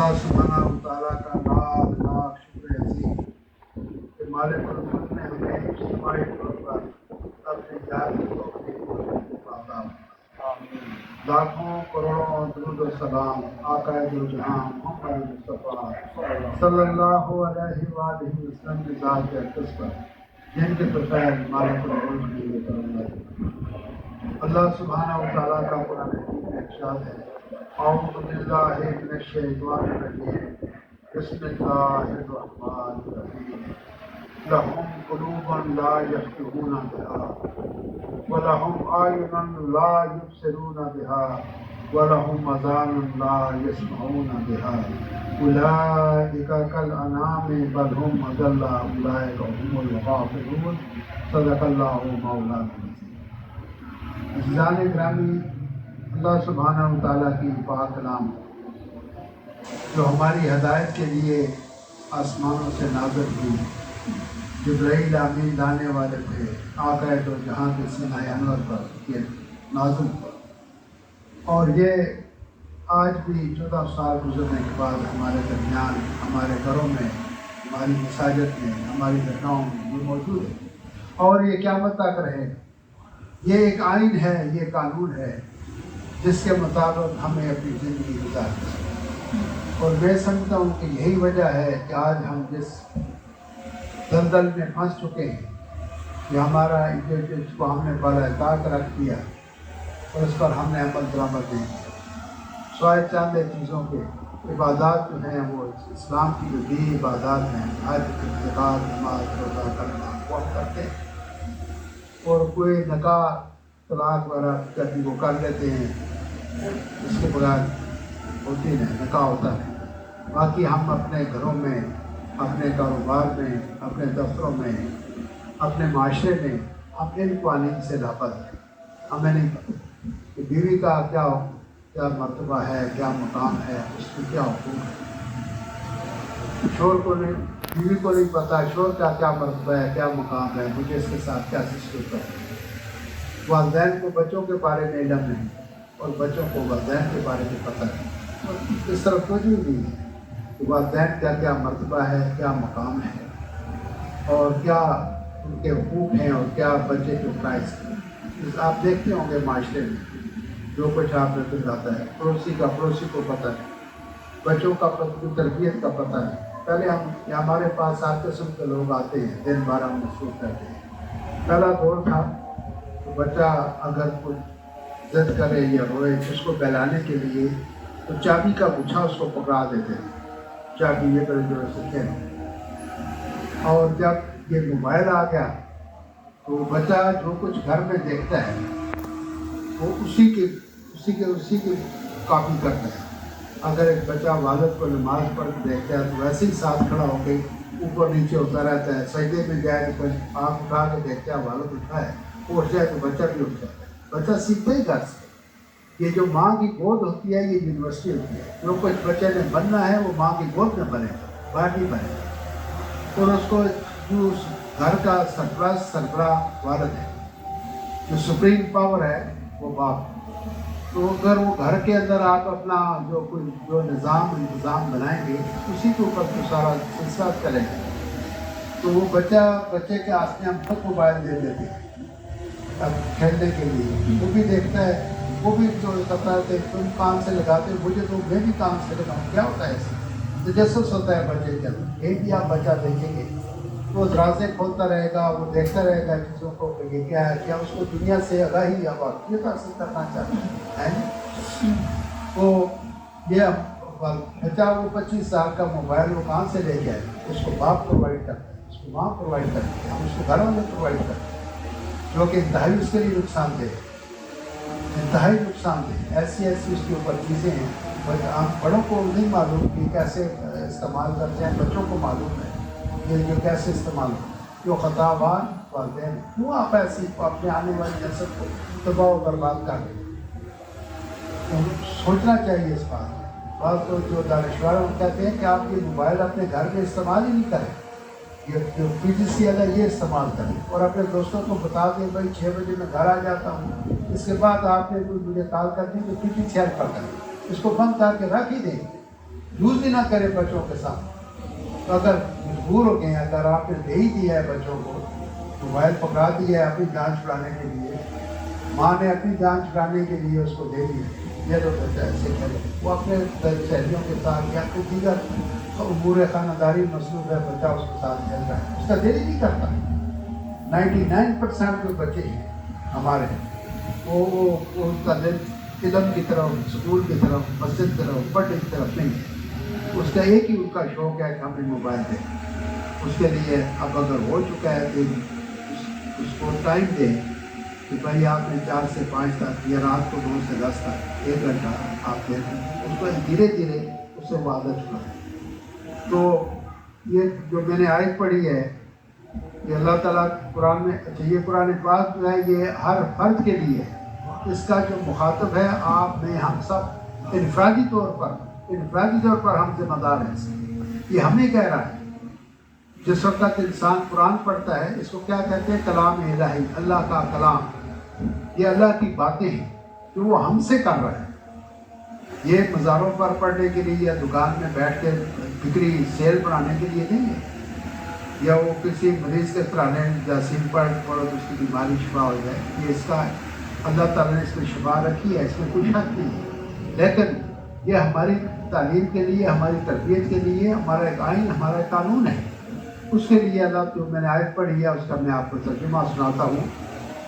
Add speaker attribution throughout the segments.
Speaker 1: اللہ سبحانہ و تعالیٰ کا لاکھ لاکھ شکر عظیم کہ مالک الملک نے ہمیں اجتماعی طور پر اپنی یاد کی توفیق عطا فرمائی۔ لاکھوں کروڑوں درود و سلام آقا دو جہاں محمد مصطفیٰ صلی اللہ علیہ وآلہ وسلم کی ذات اقدس پر جن کے بغیر مالک الملک نے یہ کرم اللہ سبحانہ و تعالیٰ کا قرآن حکیم میں ارشاد ہے اعوذ باللہ من الشیطان الرجیم بسم اللہ الرحمن الرحیم لہم قلوب لا یفقہون بہا ولہم اعین لا یبصرون بہا ولہم آذان لا یسمعون بہا اولئک کالانعام بل ہم اضل اولئک هم الغافلون صدق اللہ مولانا العظیم۔ عزیزان گرامی، اللہ سبحانہ و تعالیٰ کی پاک کلام جو ہماری ہدایت کے لیے آسمانوں سے نازل ہوئی، جبرائیل امین لانے والے تھے آقا دو جہاں کے سینہ انور پر یہ نازل ہوا، اور یہ آج بھی 14 سال گزرنے کے بعد ہمارے درمیان، ہمارے گھروں میں، ہماری مساجد میں، ہماری گھروں میں یہ موجود ہے، اور یہ قیامت تک رہے گا۔ یہ ایک آئین ہے، یہ قانون ہے جس کے مطابق ہمیں اپنی زندگی گزارنی ہے، اور میں سمجھتا ہوں کہ یہی وجہ ہے کہ آج ہم جس دلدل میں پھنس چکے ہیں کہ ہمارا جس کو ہم نے بالائے طاق رکھ دیا اور اس پر ہم نے عمل درآمد نہیں کیا، سوائے چند چیزوں کے عبادات جو ہیں وہ اسلام کی جو دینی عبادات ہیں، حج، زکوٰۃ، نماز، روزہ کرنا وہ ہم کرتے ہیں، اور کوئی نکاح طلاق وغیرہ کرتی وہ کر لیتے ہیں، اس کے بغیر ہوتی نہیں، نکاح ہوتا نہیں۔ باقی ہم اپنے گھروں میں، اپنے کاروبار میں، اپنے دفتروں میں، اپنے معاشرے میں ہم ان قوانین سے لاپرواہ ہیں۔ ہمیں نہیں پتہ کہ بیوی کا کیا مرتبہ ہے، کیا مقام ہے، اس کی کیا حقوق ہے۔ شوہر کو نہیں، بیوی کو نہیں پتہ شوہر کا کیا مرتبہ ہے، کیا مقام ہے، مجھے اس کے ساتھ کیا سلوک کرنا ہے۔ والدین کو بچوں کے بارے میں علم نہیں، اور بچوں کو والدین کے بارے میں پتہ نہیں، اور اس طرف توجہ نہیں ہے کہ والدین کا کیا مرتبہ ہے، کیا مقام ہے، اور کیا ان کے حقوق ہیں، اور کیا بچے کے فرائض ہیں۔ آپ دیکھتے ہوں گے معاشرے میں جو کچھ آپ نے دکھاتا ہے، پڑوسی کا پڑوسی کو پتہ ہے، بچوں کا تربیت کا پتہ ہے۔ پہلے ہمارے پاس 7 قسم کے لوگ آتے ہیں، دن بھر ہم مصروف رہتے ہیں۔ پہلا دور تھا تو بچہ اگر کچھ ضد کرے یا روئے، اس کو بہلانے کے لیے تو چابی کا گچھا اس کو پکڑا دیتے ہیں، چابی یہ کرے جو سے کہنا۔ اور جب یہ موبائل آ گیا تو بچہ جو کچھ گھر میں دیکھتا ہے وہ اسی کی کاپی کرتا ہے۔ اگر ایک بچہ والد کو نماز پڑھ کے دیکھتا ہے تو ویسے ہی ساتھ کھڑا ہو کے اوپر نیچے ہوتا رہتا ہے، سجدے میں جائے تو آنکھ اٹھا کے دیکھتا ہے والد اٹھا ہے، وہ اٹھ جائے تو بچہ بھی اٹھ جاتا ہے۔ بچہ سیکھتا ہی گھر سے۔ یہ جو ماں کی گود ہوتی ہے یہ یونیورسٹی ہوتی ہے، جو کچھ بچے نے بننا ہے وہ ماں کی گود میں بنے گا، باہر نہیں بنے گا۔ اور اس کو جو اس گھر کا سربراہ والد ہے، جو سپریم پاور ہے وہ باپ ہے۔ تو اگر وہ گھر کے اندر آپ اپنا جو انتظام بنائیں گے اسی کے اوپر تو سارا سلسلہ چلے گا۔ تو وہ بچے کے ہاتھ میں ہم خود موبائل دے دیتے ہیں اب کھیلنے کے لیے، وہ بھی دیکھتا ہے، وہ بھی جو کرتا ہے کہ تم کام سے لگاتے ہو مجھے تو میں بھی کام سے لگاؤں، کیا ہوتا ہے اس سے تجسس ہوتا ہے بچے کے اندر۔ یہ بھی آپ بچہ دیکھیں گے وہ درازے کھولتا رہے گا، وہ دیکھتا رہے گا چیزوں کو کہ یہ کیا ہے، کیا اس کو دنیا سے آگاہی یا واقفیت حاصل کرنا چاہتا ہے۔ تو یہ بچہ وہ 25 سال کا موبائل وہ کہاں سے لے کے آئے، اس کو باپ پرووائڈ کرتا ہے، اس کو ماں پرووائڈ کرتی ہے، ہم اس کو گھروں میں پرووائڈ کرتے ہیں، جو کہ انتہائی اس کے لیے نقصان دہ، انتہائی نقصان دہ۔ ایسی اس کے اوپر چیزیں ہیں ہم بڑوں کو نہیں معلوم کہ کیسے استعمال کرتے ہیں، بچوں کو معلوم ہے یہ جو کیسے استعمال ہو، جو خطاوان والدین کیوں آپ ایسی اپنے آنے والی نسل کو تباہ و برباد کر رہے ہیں۔ سوچنا چاہیے اس بات میں۔ بعض تو جو دانشور کہتے ہیں کہ آپ یہ موبائل اپنے گھر میں استعمال ہی نہیں کریں، یہ جو PGCL ہے یہ استعمال کریں، اور اپنے دوستوں کو بتا دیں بھائی 6 بجے میں گھر آ جاتا ہوں، اس کے بعد آپ نے مجھے کال کر دی تو PGCL پر کریں، اس کو بند کر کے رکھ ہی دیں۔ یوز ہی نہ کرے بچوں کے ساتھ. تو اگر مجبور ہو گئے، اگر آپ نے دے ہی دیا ہے بچوں کو، موبائل پکڑا دیا ہے اپنی جان چھڑانے کے لیے، ماں نے اپنی جان چھڑانے کے لیے اس کو دے دیا، یہ تو بچہ ایسے کرے، وہ اپنے سہیلیوں کے ساتھ یا کوئی دیگر امور خانہ داری مصروف ہے، بچہ اس کے ساتھ کھیل رہا ہے، اس کا دل ہی نہیں کرتا. 99% جو بچے ہیں ہمارے وہ ان کا دل علم کی طرف، اسکول کی طرف، مسجد کی طرف، پڑھنے کی طرف نہیں ہے. اس کا ایک ہی ان کا شوق ہے کہ ہمیں موبائل دیں. اس کے لیے اب اگر ہو چکا ہے تو اس کو ٹائم دیں کہ بھائی آپ نے 4 سے 5 تک یا رات کو 9 سے 10 تک 1 گھنٹہ آپ دیں، اس کو دھیرے دھیرے اس سے وہ عادت چھڑائیں. تو یہ جو میں نے آیت پڑھی ہے کہ اللہ تعالیٰ قرآن میں، اچھا یہ قرآن پاک جو ہے یہ ہر فرد کے لیے ہے. اس کا جو مخاطب ہے آپ میں، ہم سب انفرادی طور پر ہم ذمہ دار ہیں. یہ ہمیں کہہ رہا ہے. جس وقت انسان قرآن پڑھتا ہے اس کو کیا کہتے ہیں؟ کلام الہی، اللہ کا کلام. یہ اللہ کی باتیں ہیں جو وہ ہم سے کر رہا ہے. یہ مزاروں پر پڑھنے کے لیے یا دکان میں بیٹھ کے فکری سیل بنانے کے لیے نہیں ہے، یا وہ کسی مریض کے پرانے جاسین پڑھو تو اس کی بیماری شفا ہو جائے. یہ اس کا اللہ تعالیٰ نے اس میں شفا رکھی ہے، اس میں کچھ حق نہیں ہے. لیکن یہ ہماری تعلیم کے لیے، ہماری تربیت کے لیے ہمارا ایک آئین، ہمارا ایک قانون ہے. اس کے لیے اللہ جو میں نے آیت پڑھی ہے اس کا میں آپ کو ترجمہ سناتا ہوں.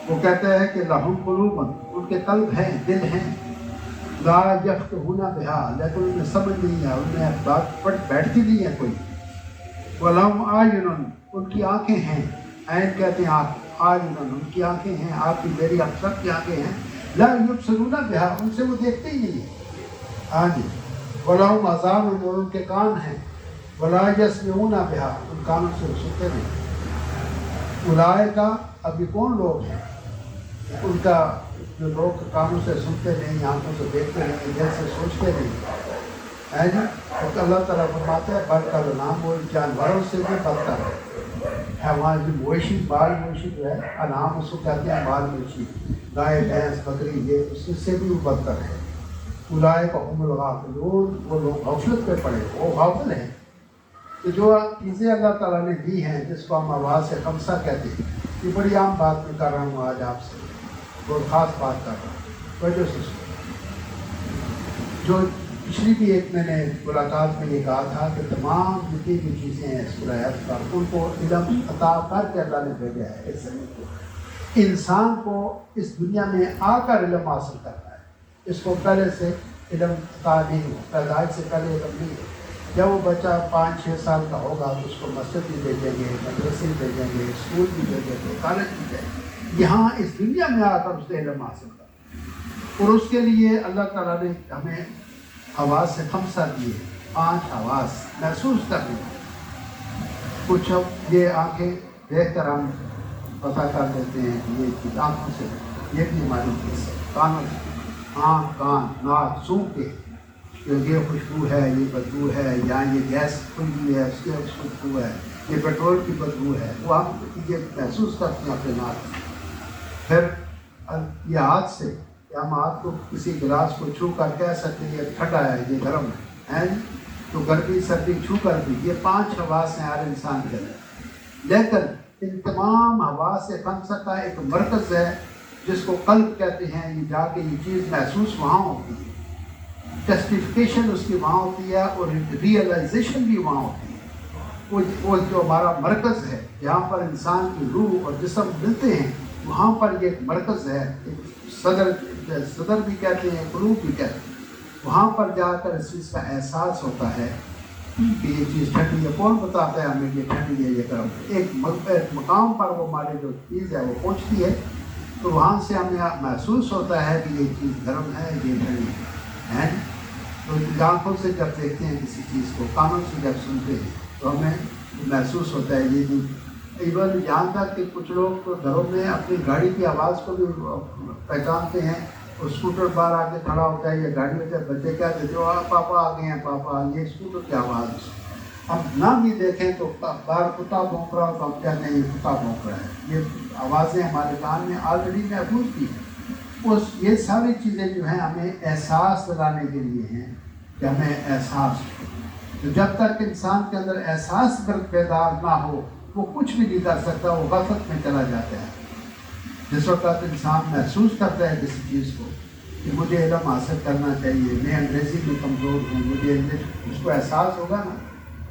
Speaker 1: وہ کہتا ہے کہ لہم قلوب، ان کے قلب ہیں، دل ہیں، لا یفقہون بہا، لیکن ان میں سمجھ نہیں ہے، ان میں بات بیٹھتی نہیں ہے کوئی. ولہم اعین، ان کی آنکھیں ہیں، عین کہتے ہیں آنکھ، اعین ان کی آنکھیں ہیں، آپ کی میری، آپ سب کی آنکھیں ہیں. لا یبصرون بہا، ان سے وہ دیکھتے ہی نہیں ہے. ہاں جی. ولہم اذان، اور ان کے کان ہیں، ولا یسمعون بہا، ان کانوں سے وہ سنتے نہیں. اولئک، اب یہ کون لوگ ہیں؟ ان کا جو لوگ کانوں سے سنتے نہیں، آنکھوں سے دیکھتے نہیں، دل سے سوچتے نہیں ہے جی. اور اللہ تعالیٰ فرماتا ہے برکل انعام، وہ جانوروں سے بھی بدتر ہے. حیوان جو مویشی، بال مویشی جو ہے، انعام اس کو کہتے ہیں، بال مویشی، گائے، بھینس، بکری، یہ اس سے بھی وہ بدتر ہے. اولئک هم الغافلون، وہ لوگ غفلت پہ پڑے، وہ غافل ہیں. تو جو چیزیں اللہ تعالیٰ نے دی ہیں جس کو ہم آواز سے خمسہ کہتے ہیں، یہ بڑی عام بات میں کر رہا ہوں آج آپ سے، بہت خاص بات کر رہا ہوں. وجہ سے جو پچھلی بھی ایک میں نے ملاقات میں یہ کہا تھا کہ تمام جتنی بھی چیزیں ہیں اس ولایت پر، ان کو علم عطا کر کے اللہ نے بھیجا ہے اس زمین کو. انسان کو اس دنیا میں آ کر علم حاصل کرنا ہے. اس کو پہلے سے علم عطا نہیں ہو، پیدائش سے پہلے علم نہیں ہے. جب وہ بچہ 5-6 سال کا ہوگا تو اس کو مسجد بھی بھیجیں گے، مدرسے بھی بھیجیں گے، اسکول بھی بھیجیں گے، کالج بھی بھیجیں گے. یہاں اس دنیا میں آ کر اس نے علم حاصل کرنا. اور اس کے لیے اللہ تعالیٰ نے ہمیں حواس سے خمسہ دیے، 5 حواس محسوس کرنے. کچھ اب یہ آنکھیں دیکھ کر ہم پتہ کر لیتے ہیں کہ یہ چیز آنکھوں سے، یہ بھی ہماری چیز ہے. کانوں سے، آنکھ، کان، ناک، سونگھ کے کہ یہ خوشبو ہے، یہ بدبو ہے، یا یہ گیس کھلی ہے اس کی خوشبو ہے، یہ پیٹرول کی بدبو ہے، وہ ہم یہ محسوس کرتے ہیں اپنے ناک سے. پھر یہ ہاتھ سے کہ ہم ہاتھ کو کسی گلاس کو چھو کر کہہ سکتے ہیں یہ ٹھنڈا ہے، یہ گرم ہے. تو گرمی سردی چھو کر بھی، یہ 5 حواس ہیں ہر انسان کے اندر. لیکن ان تمام حواس سے خمسہ کا ایک مرکز ہے جس کو قلب کہتے ہیں. یہ جا کے یہ چیز محسوس وہاں ہوتی ہے، ٹیسٹیفیکیشن اس کی وہاں ہوتی ہے، اور ریئلائزیشن بھی وہاں ہوتی ہے. وہ جو ہمارا مرکز ہے جہاں پر انسان کی روح اور جسم ملتے ہیں، وہاں پر یہ ایک مرکز ہے. صدر بھی کہتے ہیں، قلوب بھی کہتے ہیں. وہاں پر جا کر اس چیز کا احساس ہوتا ہے کہ یہ چیز ٹھنڈی ہے. کون بتاتا ہے ہمیں یہ ٹھنڈی ہے، یہ گرم ہے؟ ایک مقام پر وہ ہماری جو چیز ہے وہ پہنچتی ہے، تو وہاں سے ہمیں محسوس ہوتا ہے کہ یہ چیز گرم ہے، یہ ٹھنڈی ہے. تو آنکھوں سے جب دیکھتے ہیں کسی چیز کو، کانوں سے جب سنتے ہیں تو ہمیں محسوس ہوتا ہے. یہ چیز ایون یہاں تک کہ کچھ لوگ تو گھروں میں اپنی گاڑی کی آواز کو بھی پہچانتے ہیں. اور اسکوٹر باہر آ کے کھڑا ہوتا ہے یا گاڑی میں جب بچے کیا دیتے ہو، پاپا آ گئے ہیں، پاپا یہ اسکوٹر کی آواز. ہم نہ بھی دیکھیں تو باہر کتا بھونک رہا ہو تو ہم کہتے ہیں یہ کتا بھونک رہا ہے. یہ آوازیں ہمارے کان میں آلریڈی محفوظ کی ہیں. یہ ساری چیزیں جو ہیں ہمیں احساس دلانے کے لیے ہیں کہ ہمیں احساس تو جب تک انسان کے اندر احساس بیدار نہ ہو وہ کچھ بھی نہیں کر سکتا، وہ غفلت میں چلا جاتا ہے۔ جس وقت انسان محسوس کرتا ہے کسی چیز کو کہ مجھے علم حاصل کرنا چاہیے، میں انگریزی میں کمزور ہوں، مجھے انگلش، اس کو احساس ہوگا نا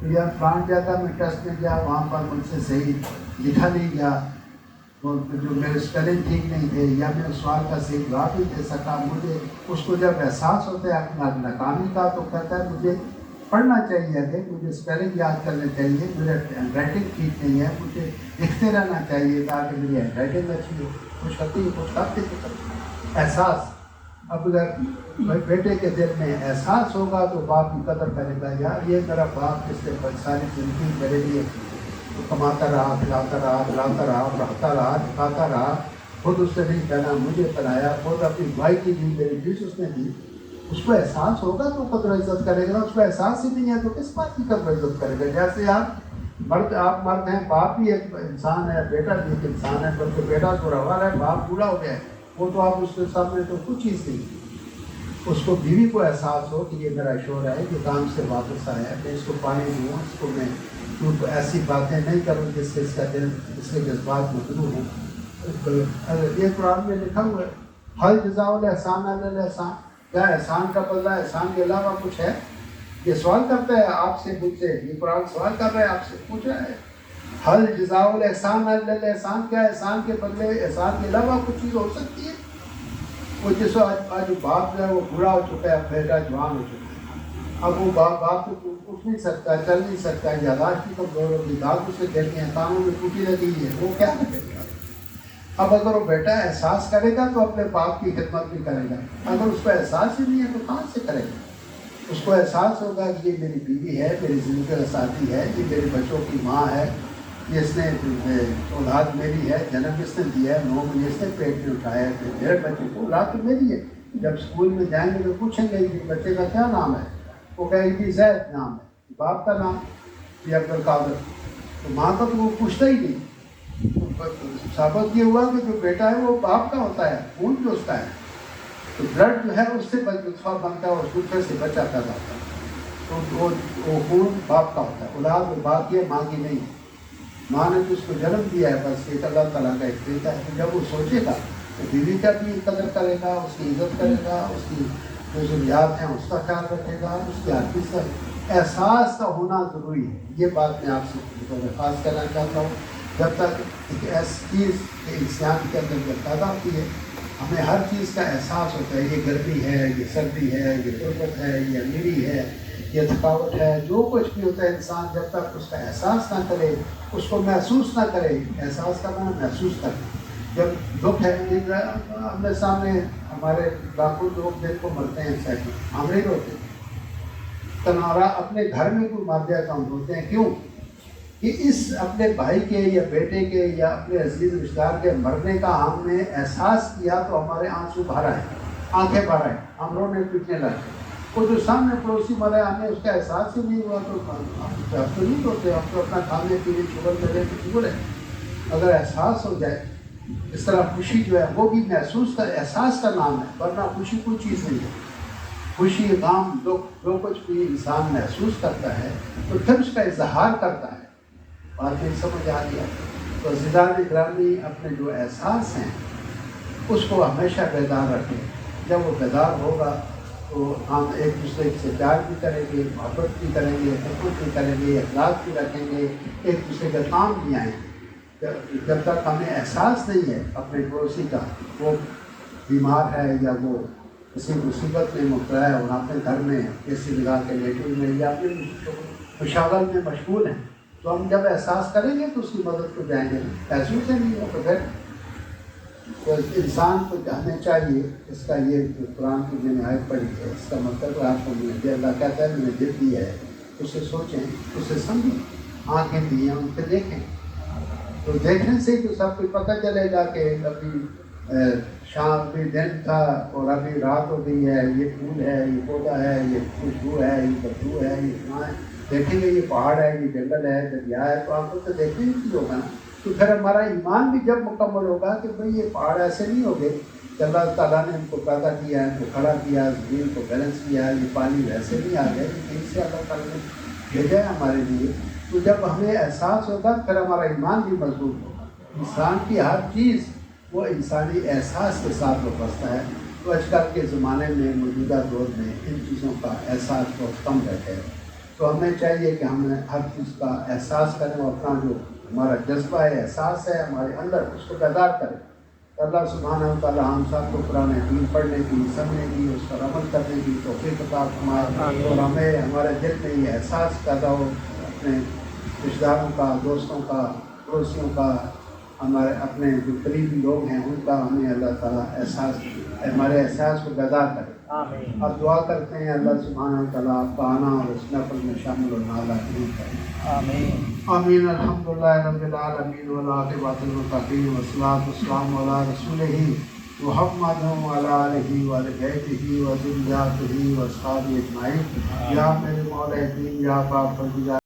Speaker 1: کہ یار فلان جاتا میں ٹیسٹ میں گیا، وہاں پر مجھ سے صحیح لکھا نہیں گیا، جو میرے اسپیلنگ ٹھیک نہیں تھے، یا میں اس سوال کا صحیح جواب نہیں دے سکا، مجھے اس کو جب احساس ہوتا ہے اپنا ناکامی کا تو کہتا ہے مجھے پڑھنا چاہیے، کہ مجھے اسپیلنگ یاد کرنا چاہیے، میرا ہینڈ رائٹنگ ٹھیک نہیں ہے، مجھے لکھتے رہنا چاہیے تاکہ میری ہینڈ رائٹنگ اچھی ہو، کچھ ہوتی ہے کچھ کرتے تھے احساس۔ اب اگر بیٹے کے دل میں احساس ہوگا تو باپ کی قدر کرے گا، یار یہ میرا باپ جس نے ساری زندگی میرے لیے کماتا رہا، کھلاتا رہا، پلاتا رہا، پڑھاتا رہا، دکھاتا رہا، خود اس سے نہیں کہنا، مجھے پڑھایا، خود اپنی بھائی کی دی، میری فیس اس نے دی، اس کو احساس ہوگا تو قدر و عزت کرے گا، اس کو احساس ہی نہیں ہے تو کس بات کی قدر و عزت کرے گا؟ جیسے آپ مرد ہیں، باپ بھی ایک انسان ہے، بیٹا بھی ایک انسان ہے، بلکہ بیٹا تو روا ہے، باپ بوڑھا ہو گیا ہے، وہ تو آپ اس کے سامنے تو کچھ چیز نہیں۔ اس کو بیوی کو احساس ہو کہ یہ میرا شوہر ہے، یہ کام سے واپس آیا ہے، میں اس کو پانی دوں، اس کو میں ایسی باتیں نہیں کروں جس سے اس کا دل، اس کے جذبات مطلوب ہوں۔ یہ قرآن میں لکھا ہوا ہے، حل جزاء الاحسان الا الاحسان، کیا احسان کا بدلہ احسان کے علاوہ کچھ ہے؟ یہ سوال کرتا ہے آپ سے، مجھ سے، یہ قرآن سوال کر رہا ہے آپ سے، پوچھ رہا ہے حل جزاء الاحسان الا الاحسان، کیا احسان کے بدلے احسان کے علاوہ کچھ چیز ہو سکتی ہے؟ وہ جس آج باپ جو ہے وہ بوڑھا ہو چکا ہے، بیٹا جوان ہو چکا ہے، اب وہ باپ تو اٹھ نہیں سکتا، چل نہیں سکتا، یاداشت بھی کمزور ہوگی، دانت اس سے گرتی ہیں، کانوں میں ٹوٹی لگی ہے، وہ کیا کرے گا؟ اب اگر وہ بیٹا احساس کرے گا تو اپنے باپ کی خدمت بھی کرے گا، اگر اس کو احساس ہی نہیں ہے تو کہاں سے کرے گا؟ اس کو احساس ہوگا کہ یہ میری بیوی ہے، میری زندگی کا ساتھی ہے، یہ میرے بچوں کی ماں ہے، یہ اس نے اولاد میری ہے، جنم اس نے دیا ہے، 9 مہینے اس نے پیٹ میں اٹھایا ہے، میرے بچے کو اولاد تو میری ہے۔ جب اسکول میں جائیں گے تو پوچھیں گے کہ بچے کا کیا نام ہے، وہ کہے گی زید نام ہے، باپ کا نام یہ عبدالقادر، تو ماں کا تو وہ پوچھتا ہی نہیں۔ ثابت یہ ہوا کہ جو بیٹا ہے وہ باپ کا ہوتا ہے، خون جو اس کا ہے، تو بلڈ جو ہے اس سے نطفہ بنتا ہے اور دوسرے سے بچہ پیدا ہوتا ہے، تو وہ خون باپ کا ہوتا ہے، اولاد اور باپ کی ہے، ماں کی نہیں ہے۔ ماں نے تو اس کو جنم دیا ہے، بس ایک اللہ تعالیٰ کا ایک بیٹا ہے، جب وہ سوچے گا تو بیوی کا بھی قدر کرے گا، اس کی عزت کرے گا، اس کی جو ضروریات ہیں اس کا خیال رکھے گا، اس کی ہر چیز کا احساس کا ہونا ضروری ہے۔ یہ بات میں آپ سے خاص کہنا چاہتا ہوں، جب تک ایک ایسی چیز کہ انسان کے اندر جب پیدا ہوتی ہے، ہمیں ہر چیز کا احساس ہوتا ہے، یہ گرمی ہے، یہ سردی ہے، یہ غربت ہے، یہ امیری ہے، یہ تھکاوٹ ہے، جو کچھ بھی ہوتا ہے، انسان جب تک اس کا احساس نہ کرے، اس کو محسوس نہ کرے، احساس کرنا محسوس کرنا۔ جب دکھ ہے، ہمارے سامنے ہمارے لاکھوں لوگ دل کو مرتے ہیں، سیکنڈ ہم نہیں روتے، تنہا اپنے گھر میں کوئی مر جائے تو ہم روتے ہیں، کیوں؟ کہ اس اپنے بھائی کے یا بیٹے کے یا اپنے عزیز رشتہ دار کے مرنے کا ہم نے احساس کیا تو ہمارے آنسو بھر آئے، آنکھیں بھر آئے، ہم رونے پیٹنے لگے۔ وہ جو سامنے پڑوسی مرا ہے، ہم نے اس کا احساس ہی نہیں ہوا تو ہم تو نہیں روتے، ہم تو اپنا کھانے پینے شوگر کرے تو شوگر ہے۔ اگر احساس ہو جائے، اس طرح خوشی جو ہے وہ بھی محسوس کا احساس کا نام ہے، ورنہ خوشی کوئی چیز نہیں ہے۔ خوشی، غم، دکھ جو کچھ بھی انسان محسوس کرتا ہے تو پھر اس کا اظہار کرتا ہے۔ بات نہیں سمجھ آ گیا؟ تو عزیزان گرامی، اپنے جو احساس ہیں اس کو ہمیشہ بیدار رکھیں۔ جب وہ بیدار ہوگا تو ہم ایک دوسرے سے پیار بھی کریں گے، محبت بھی کریں گے، خدمت بھی کریں گے، اخلاق بھی رکھیں گے، ایک دوسرے کے کام بھی آئیں گے۔ جب تک ہمیں احساس نہیں ہے اپنے پڑوسی کا، وہ بیمار ہے یا وہ کسی مصیبت میں مبتلا ہے اور اپنے گھر میں کسی لگا کے لیٹر میں یا اپنے مشاغل میں مشغول ہیں، تو ہم جب احساس کریں گے تو اس کی مدد کو جائیں گے، پیسوں سے نہیں ہو تو پھر تو انسان کو ہمیں چاہیے، اس کا یہ قرآن کی جو آیت پڑھی ہے اس کا مطلب آپ کو مل گیا، اللہ کہتا ہے میں نے دل دیا ہے، اسے سوچیں، اسے سمجھیں، آنکھیں دی ہیں ان پہ دیکھیں، تو دیکھنے سے ہی تو سب کو پتہ چلے گا کہ ابھی شام بھی دن تھا اور ابھی رات ہو گئی ہے، یہ پھول ہے، یہ پودا ہے، یہ خوشبو ہے، یہ بدبو ہے، یہ کہاں ہے، دیکھیں گے یہ پہاڑ ہے، یہ جنگل ہے، دریا ہے، تو آپ کو تو دیکھنے ہی نہیں ہوگا نا۔ تو پھر ہمارا ایمان بھی جب مکمل ہوگا کہ بھئی یہ پہاڑ ایسے نہیں ہو گئے کہ اللہ تعالیٰ نے ان کو پیدا کیا ہے، ان کو کھڑا کیا، زمین کو بیلنس کیا، یہ پانی ویسے نہیں آ گیا کہ کہیں سے اللہ تعالیٰ نے بھیجا ہے ہمارے لیے، تو جب ہمیں احساس ہوگا پھر ہمارا ایمان بھی مضبوط ہوگا۔ انسان کی ہر چیز وہ انسانی احساس کے ساتھ وابستہ ہے، تو آج کل کے زمانے میں موجودہ دور میں ان چیزوں کا احساس بہت کم رہتا ہے، تو ہمیں چاہیے کہ ہم ہر چیز کا احساس کریں اور اپنا جو ہمارا جذبہ ہے، احساس ہے ہمارے اندر، اس کو بیدار کریں۔ اللہ سبحانہ و تعالیٰ ہم سب کو قرآن حکیم پڑھنے کی، سمجھنے کی، اس پر عمل کرنے کی توفیق عطا فرمائے، اور ہمیں ہمارے دل میں یہ احساس پیدا ہو اپنے رشتہ داروں کا، دوستوں کا، پڑوسیوں کا، ہمارے اپنے جو قریبی لوگ ہیں ان کا، ہمیں اللہ تعالیٰ ہمارے احساس کو بیدار کرے۔ اب دعا کرتے ہیں اللہ سبحانہ و تعالیٰ آپ کا آنا اور اس نفل میں شامل ہونا اللہ قبول کرے۔ آمین۔ الحمدللہ رب العالمین والعاقبۃ للمتقین والصلاۃ والسلام علی رسولہ محمد وعلی آلہ وصحبہ وذریاتہ واصحابہ اجمعین۔ یا میرے مولا دین، یا باپ